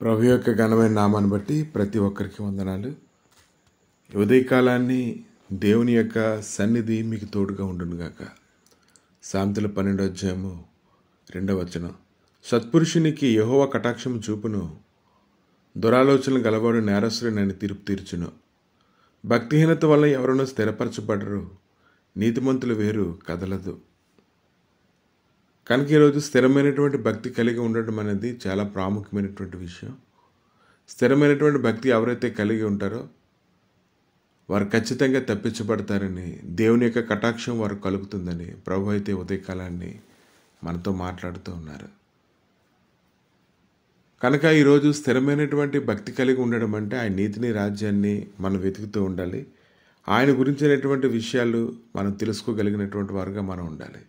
ప్రభు యొక్క ఘనమైన నామాన్ని బట్టి ప్రతి ఒక్కరికి వందనాలు. ఉదయకాలాన్ని దేవుని యొక్క సన్నిధి మీకు తోడుగా ఉండునుగాక. సామెతలు 12:2 సత్పురుషునికి యెహోవా కటాక్షము చూపును, దురాలోచనలు గలవాడు నేరస్తుడని తీర్పు తీర్చును. భక్తిహీనత వల్ల ఎవరైనా స్థిరపరచబడరు, నీతిమంతుల వేరు కదలదు. కనుక ఈరోజు స్థిరమైనటువంటి భక్తి కలిగి ఉండడం అనేది చాలా ప్రాముఖ్యమైనటువంటి విషయం. స్థిరమైనటువంటి భక్తి ఎవరైతే కలిగి ఉంటారో వారు ఖచ్చితంగా తప్పించబడతారని, దేవుని యొక్క కటాక్షం వారు కలుగుతుందని ప్రభు అయితే ఉదయకాలాన్ని మనతో మాట్లాడుతూ ఉన్నారు. కనుక ఈరోజు స్థిరమైనటువంటి భక్తి కలిగి ఉండడం అంటే ఆయన నీతిని, రాజ్యాన్ని మనం వెతుకుతూ ఉండాలి. ఆయన గురించినటువంటి విషయాలు మనం తెలుసుకోగలిగినటువంటి వారుగా మనం ఉండాలి.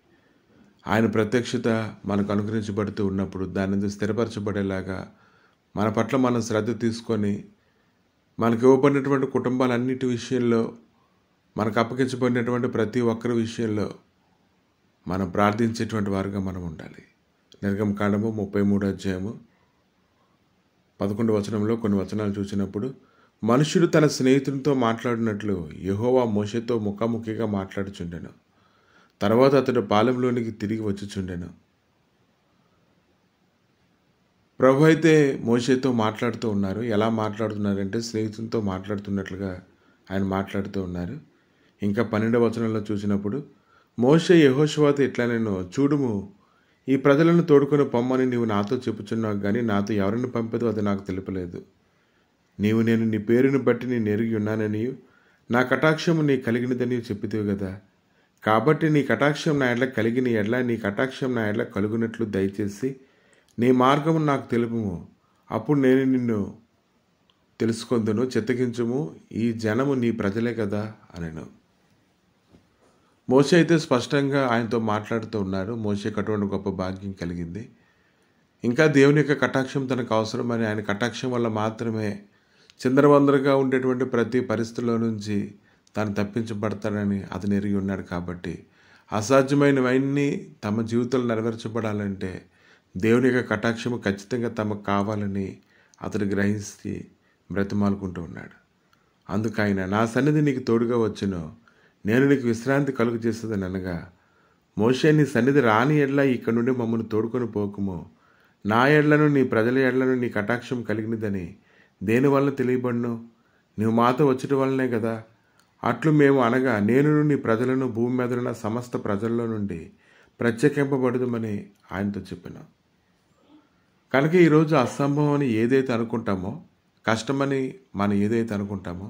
ఆయన ప్రత్యక్షత మనకు అనుగ్రహించబడుతూ ఉన్నప్పుడు దాని స్థిరపరచబడేలాగా మన పట్ల మనం శ్రద్ధ తీసుకొని మనకు ఇవ్వబడినటువంటి కుటుంబాలన్నిటి విషయంలో, మనకు అప్పగించబడినటువంటి ప్రతి ఒక్కరి విషయంలో మనం ప్రార్థించేటువంటి వారుగా మనం ఉండాలి. నిర్గమకాండము 33:11 కొన్ని వచనాలు చూసినప్పుడు, మనుష్యుడు తన స్నేహితునితో మాట్లాడినట్లు యెహోవా మోషేతో ముఖాముఖిగా మాట్లాడుచుండెను. తర్వాత అతడు పాలెంలోనికి తిరిగి వచ్చుచుండెను. ప్రభు అయితే మోషేతో మాట్లాడుతూ ఉన్నారు. ఎలా మాట్లాడుతున్నారంటే స్నేహితునితో మాట్లాడుతున్నట్లుగా ఆయన మాట్లాడుతూ ఉన్నారు. ఇంకా 12వ వచనంలో చూసినప్పుడు, మోషే యెహోషువతో ఇట్లా నేను చూడుము, ఈ ప్రజలను తోడుకొని పొమ్మని నీవు నాతో చెప్పుచున్నావు, కానీ నాతో ఎవరిని పంపేదో అది నాకు తెలుపలేదు. నేను నీ పేరుని బట్టి నేను ఎరిగి ఉన్నానని, నా కటాక్షము నీ కలిగినదని చెప్పితివి కదా. కాబట్టి నీ కటాక్షం నా ఎడ్ల కలిగిన ఎడ్ల నీ కటాక్షం నా ఎడ్ల కలుగునట్లు దయచేసి నీ మార్గము నాకు తెలుపుము, అప్పుడు నేను నిన్ను తెలుసుకొందును, చిత్తగించుము, ఈ జనము నీ ప్రజలే కదా అనెను. మోషే అయితే స్పష్టంగా ఆయనతో మాట్లాడుతూ ఉన్నారు. మోషేకి అటువంటి గొప్ప భాగ్యం కలిగింది. ఇంకా దేవుని యొక్క కటాక్షం తనకు అవసరమని, ఆయన కటాక్షం వల్ల మాత్రమే చిందరవందరగా ఉండేటువంటి ప్రతి పరిస్థితుల్లో నుంచి తాను తప్పించబడతాడని అతను ఎరిగి ఉన్నాడు. కాబట్టి అసాధ్యమైనవన్నీ తమ జీవితంలో నెరవేర్చబడాలంటే దేవుని యొక్క కటాక్షము ఖచ్చితంగా తమకు కావాలని అతడు గ్రహించి బ్రతిమాలుకుంటూ ఉన్నాడు. అందుకు ఆయన, నా సన్నిధి నీకు తోడుగా వచ్చును, నేను నీకు విశ్రాంతి కలుగు చేస్తుందని అనగా, మోషే నీ సన్నిధి రాని ఎడ్ల ఇక్కడ నుండి మమ్మల్ని తోడుకొని పోకుము, నా ఎడ్లను నీ ప్రజల ఎడ్లను నీ కటాక్షం కలిగినదని దేనివల్ల తెలియబడును, నువ్వు మాతో వచ్చటం వల్లనే కదా. అట్లు మేము అనగా నేను నీ ప్రజలను భూమి మీద ఉన్న సమస్త ప్రజల్లో నుండి ప్రత్యేకింపబడదుమని ఆయనతో చెప్పిన. కనుక ఈరోజు అసంభవం అని ఏదైతే అనుకుంటామో, కష్టమని మనం ఏదైతే అనుకుంటామో,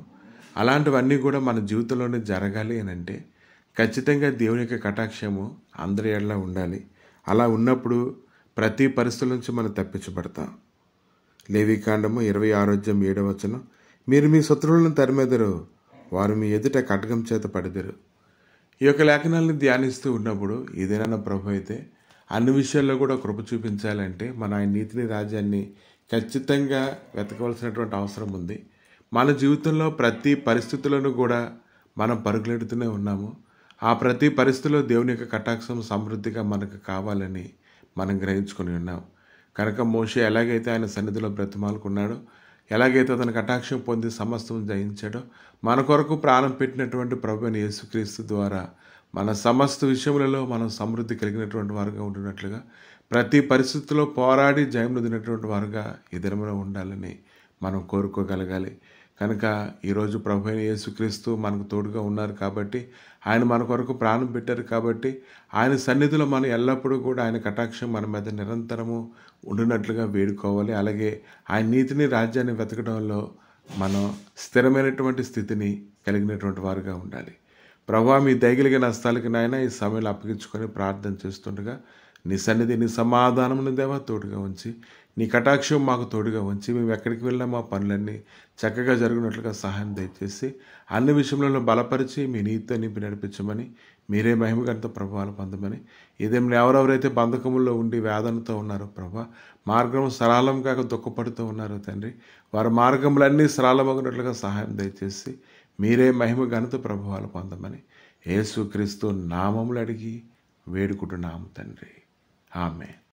అలాంటివన్నీ కూడా మన జీవితంలోనే జరగాలి అని అంటే ఖచ్చితంగా దేవుని యొక్క కటాక్షము అందరి ఎడల ఉండాలి. అలా ఉన్నప్పుడు ప్రతి పరిస్థితుల నుంచి మనం తప్పించబడతాం. లేవీకాండము 26:7 మీరు మీ శత్రువులను తరిమెదరు, వారు మీ ఎదుట ఖడ్గం చేత పడెదరు. ఈ యొక్క లేఖనాలను ధ్యానిస్తూ ఉన్నప్పుడు ఏదైనా ప్రభు అయితే అన్ని విషయాల్లో కూడా కృప చూపించాలంటే మన ఆయన నీతిని, రాజ్యాన్ని ఖచ్చితంగా వెతకవలసినటువంటి అవసరం ఉంది. మన జీవితంలో ప్రతి పరిస్థితులను కూడా మనం పరుగులెడుతూనే ఉన్నాము. ఆ ప్రతి పరిస్థితిలో దేవుని యొక్క కటాక్షం సమృద్ధిగా మనకు కావాలని మనం గ్రహించుకొని ఉన్నాం. కనుక మోషే ఎలాగైతే ఆయన సన్నిధిలో బ్రతిమాలుకున్నాడో, ఎలాగైతే అతను కటాక్షం పొంది సమస్తం జయించాడో, మన కొరకు ప్రాణం పెట్టినటువంటి ప్రభువైన యేసుక్రీస్తు ద్వారా మన సమస్త విషయములలో మనం సమృద్ధి కలిగినటువంటి వారుగా ఉంటున్నట్లుగా, ప్రతి పరిస్థితుల్లో పోరాడి జయం పొందినటువంటి వారుగా ఈ దినములో ఉండాలని మనం కోరుకోగలగాలి. కనుక ఈరోజు ప్రభువైన యేసుక్రీస్తు మనకు తోడుగా ఉన్నారు కాబట్టి, ఆయన మన కొరకు ప్రాణం పెట్టారు కాబట్టి, ఆయన సన్నిధిలో మనం ఎల్లప్పుడూ కూడా ఆయన కటాక్షం మన మీద నిరంతరము ఉండినట్లుగా వేడుకోవాలి. అలాగే ఆయన నీతిని, రాజ్యాన్ని వెతకడంలో మనం స్థిరమైనటువంటి స్థితిని కలిగినటువంటి వారుగా ఉండాలి. ప్రభువా, మీ దయగలిగిన హస్తాలకి నాయన ఈ సమయంలో అప్పగించుకొని ప్రార్థన చేస్తుండగా, నీ సన్నిధి, నీ సమాధానమును దేవా తోడుగా ఉంచి, నీ కటాక్షం మాకు తోడుగా ఉంచి, మేము ఎక్కడికి వెళ్ళినా మా పనులన్నీ చక్కగా జరిగినట్లుగా సహాయం దయచేసి అన్ని విషయంలో బలపరిచి మీ నీతితో నింపి నడిపించమని, మీరే మహిమగంత ప్రభావాలు పొందమని, ఇదేమో ఎవరెవరైతే బంధకముల్లో ఉండి వేదనతో ఉన్నారో ప్రభా, మార్గం సరళం కాక దుఃఖపడుతూ ఉన్నారో తండ్రి, వారి మార్గములన్నీ సరళమగినట్లుగా సహాయం దయచేసి మీరే మహిమ ఘనత ప్రభావాలు పొందమని యేసుక్రీస్తు నామములు అడిగి వేడుకుంటున్నాము తండ్రి. ఆమేన్.